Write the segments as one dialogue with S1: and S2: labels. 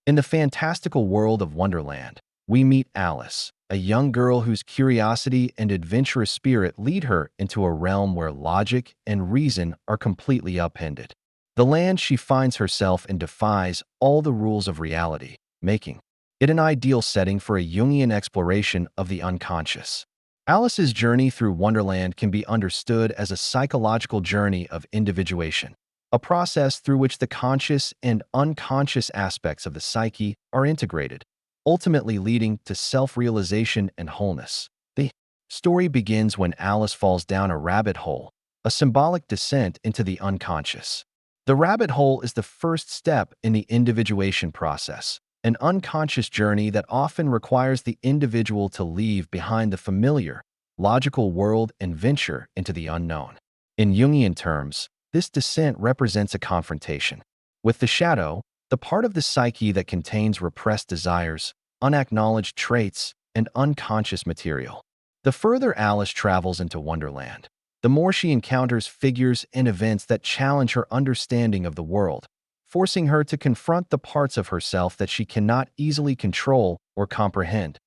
S1: In the fantastical world of Wonderland, we meet Alice, a young girl whose curiosity and adventurous spirit lead her into a realm where logic and reason are completely upended. The land she finds herself in defies all the rules of reality, making it an ideal setting for a Jungian exploration of the unconscious. Alice's journey through Wonderland can be understood as a psychological journey of individuation, a process through which the conscious and unconscious aspects of the psyche are integrated, ultimately leading to self-realization and wholeness. The story begins when Alice falls down a rabbit hole, a symbolic descent into the unconscious. The rabbit hole is the first step in the individuation process, an unconscious journey that often requires the individual to leave behind the familiar, logical world and venture into the unknown. In Jungian terms, this descent represents a confrontation with the shadow, the part of the psyche that contains repressed desires, unacknowledged traits, and unconscious material. The further Alice travels into Wonderland, the more she encounters figures and events that challenge her understanding of the world, forcing her to confront the parts of herself that she cannot easily control or comprehend.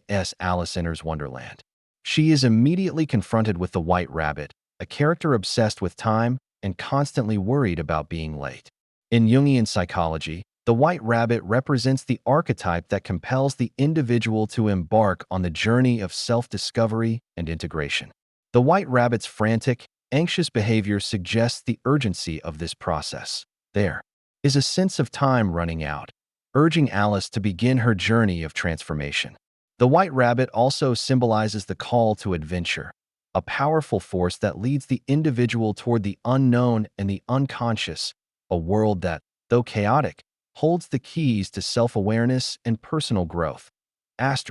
S1: As Alice enters Wonderland, she is immediately confronted with the White Rabbit, a character obsessed with time and constantly worried about being late. In Jungian psychology, the White Rabbit represents the archetype that compels the individual to embark on the journey of self-discovery and integration. The White Rabbit's frantic, anxious behavior suggests the urgency of this process. There is a sense of time running out, urging Alice to begin her journey of transformation. The White Rabbit also symbolizes the call to adventure, a powerful force that leads the individual toward the unknown and the unconscious, a world that, though chaotic, holds the keys to self-awareness and personal growth. As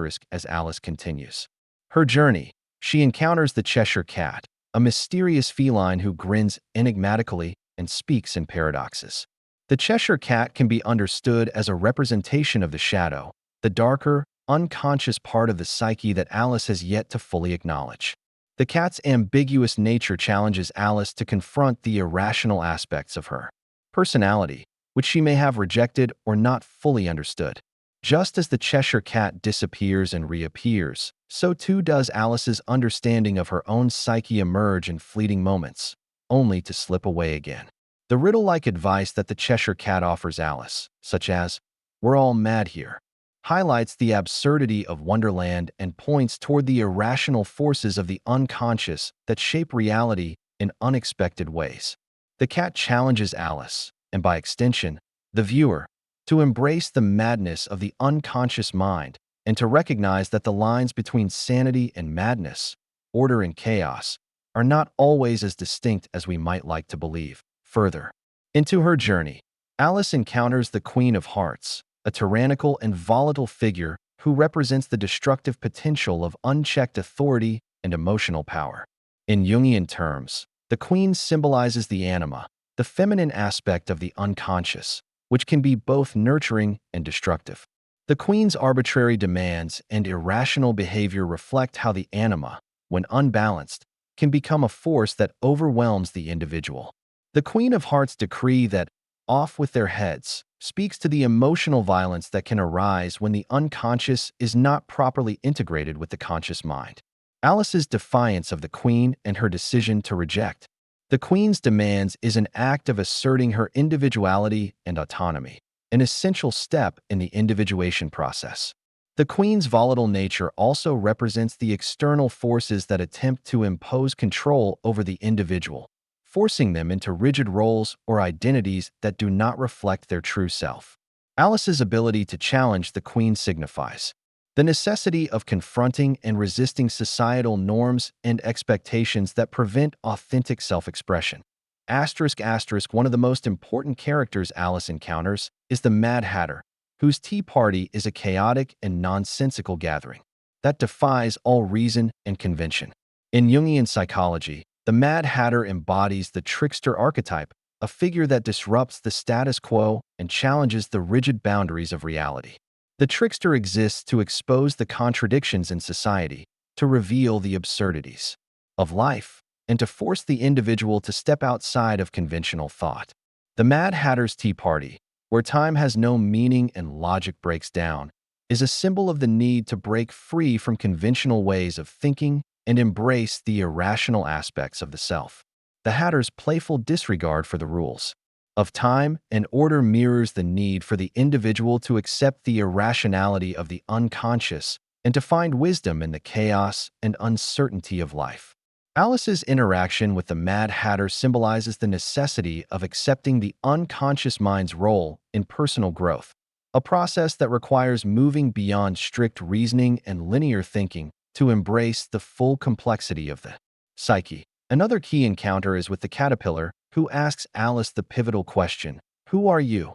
S1: Alice continues her journey, she encounters the Cheshire Cat, a mysterious feline who grins enigmatically and speaks in paradoxes. The Cheshire Cat can be understood as a representation of the shadow, the darker, unconscious part of the psyche that Alice has yet to fully acknowledge. The cat's ambiguous nature challenges Alice to confront the irrational aspects of her personality, which she may have rejected or not fully understood. Just as the Cheshire Cat disappears and reappears, so too does Alice's understanding of her own psyche emerge in fleeting moments, only to slip away again. The riddle-like advice that the Cheshire Cat offers Alice, such as, "We're all mad here," highlights the absurdity of Wonderland and points toward the irrational forces of the unconscious that shape reality in unexpected ways. The cat challenges Alice, and by extension, the viewer, to embrace the madness of the unconscious mind and to recognize that the lines between sanity and madness, order and chaos, are not always as distinct as we might like to believe. Further into her journey, Alice encounters the Queen of Hearts, a tyrannical and volatile figure who represents the destructive potential of unchecked authority and emotional power. In Jungian terms, the Queen symbolizes the anima, the feminine aspect of the unconscious, which can be both nurturing and destructive. The Queen's arbitrary demands and irrational behavior reflect how the anima, when unbalanced, can become a force that overwhelms the individual. The Queen of Hearts' decree that "off with their heads" speaks to the emotional violence that can arise when the unconscious is not properly integrated with the conscious mind. Alice's defiance of the Queen and her decision to reject the Queen's demands is an act of asserting her individuality and autonomy, an essential step in the individuation process. The Queen's volatile nature also represents the external forces that attempt to impose control over the individual, forcing them into rigid roles or identities that do not reflect their true self. Alice's ability to challenge the Queen signifies the necessity of confronting and resisting societal norms and expectations that prevent authentic self-expression. One of the most important characters Alice encounters is the Mad Hatter, whose tea party is a chaotic and nonsensical gathering that defies all reason and convention. In Jungian psychology, the Mad Hatter embodies the trickster archetype, a figure that disrupts the status quo and challenges the rigid boundaries of reality. The trickster exists to expose the contradictions in society, to reveal the absurdities of life, and to force the individual to step outside of conventional thought. The Mad Hatter's Tea Party, where time has no meaning and logic breaks down, is a symbol of the need to break free from conventional ways of thinking and embrace the irrational aspects of the self. The Hatter's playful disregard for the rules of time and order mirrors the need for the individual to accept the irrationality of the unconscious and to find wisdom in the chaos and uncertainty of life. Alice's interaction with the Mad Hatter symbolizes the necessity of accepting the unconscious mind's role in personal growth, a process that requires moving beyond strict reasoning and linear thinking to embrace the full complexity of the psyche. Another key encounter is with the caterpillar, who asks Alice the pivotal question, "Who are you?"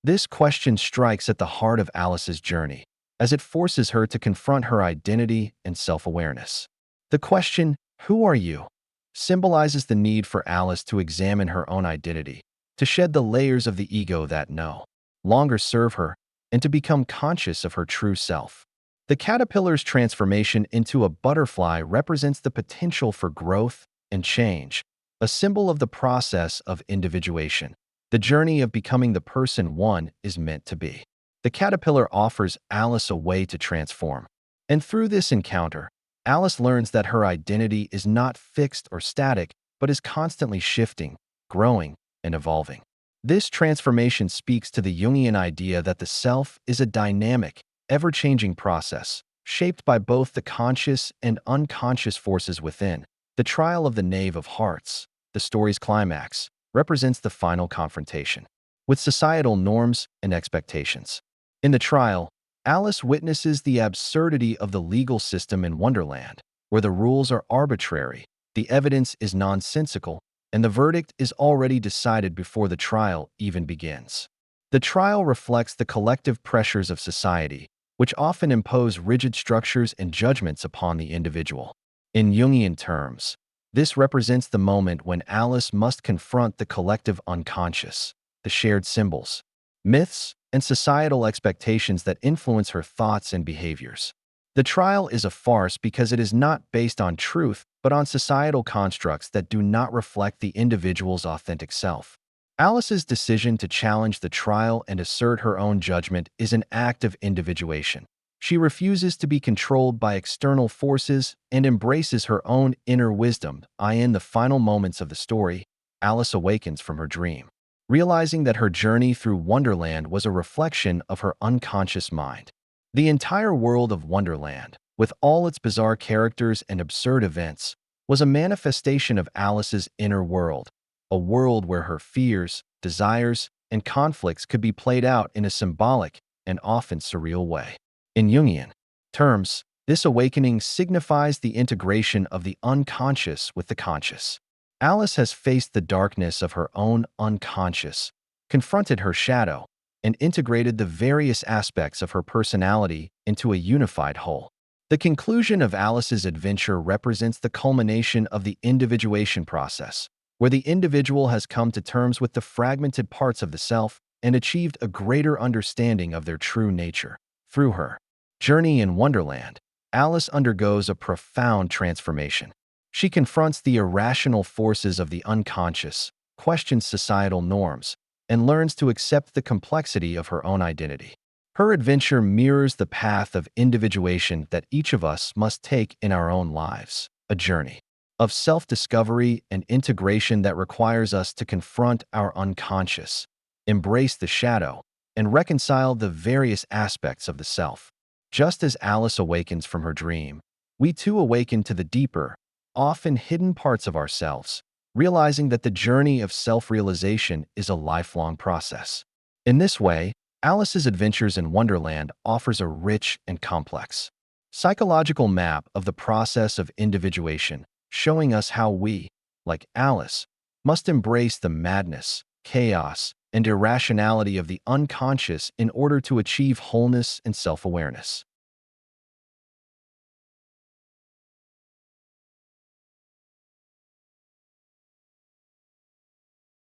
S1: This question strikes at the heart of Alice's journey, as it forces her to confront her identity and self-awareness. The question, "Who are you?" symbolizes the need for Alice to examine her own identity, to shed the layers of the ego that no longer serve her, and to become conscious of her true self. The caterpillar's transformation into a butterfly represents the potential for growth and change, a symbol of the process of individuation, the journey of becoming the person one is meant to be. The caterpillar offers Alice a way to transform, and through this encounter, Alice learns that her identity is not fixed or static, but is constantly shifting, growing, and evolving. This transformation speaks to the Jungian idea that the self is a dynamic, ever-changing process, shaped by both the conscious and unconscious forces within. The trial of the Knave of Hearts, the story's climax, represents the final confrontation with societal norms and expectations. In the trial, Alice witnesses the absurdity of the legal system in Wonderland, where the rules are arbitrary, the evidence is nonsensical, and the verdict is already decided before the trial even begins. The trial reflects the collective pressures of society, which often impose rigid structures and judgments upon the individual. In Jungian terms, this represents the moment when Alice must confront the collective unconscious, the shared symbols, myths, and societal expectations that influence her thoughts and behaviors. The trial is a farce because it is not based on truth, but on societal constructs that do not reflect the individual's authentic self. Alice's decision to challenge the trial and assert her own judgment is an act of individuation. She refuses to be controlled by external forces and embraces her own inner wisdom. In the final moments of the story, Alice awakens from her dream, realizing that her journey through Wonderland was a reflection of her unconscious mind. The entire world of Wonderland, with all its bizarre characters and absurd events, was a manifestation of Alice's inner world, a world where her fears, desires, and conflicts could be played out in a symbolic and often surreal way. In Jungian terms, this awakening signifies the integration of the unconscious with the conscious. Alice has faced the darkness of her own unconscious, confronted her shadow, and integrated the various aspects of her personality into a unified whole. The conclusion of Alice's adventure represents the culmination of the individuation process, where the individual has come to terms with the fragmented parts of the self and achieved a greater understanding of their true nature. Through her journey in Wonderland, Alice undergoes a profound transformation. She confronts the irrational forces of the unconscious, questions societal norms, and learns to accept the complexity of her own identity. Her adventure mirrors the path of individuation that each of us must take in our own lives, a journey of self-discovery and integration that requires us to confront our unconscious, embrace the shadow, and reconcile the various aspects of the self. Just as Alice awakens from her dream, we too awaken to the deeper, often hidden parts of ourselves, realizing that the journey of self-realization is a lifelong process. In this way, Alice's Adventures in Wonderland offers a rich and complex psychological map of the process of individuation, showing us how we, like Alice, must embrace the madness, chaos, and irrationality of the unconscious in order to achieve wholeness and self-awareness.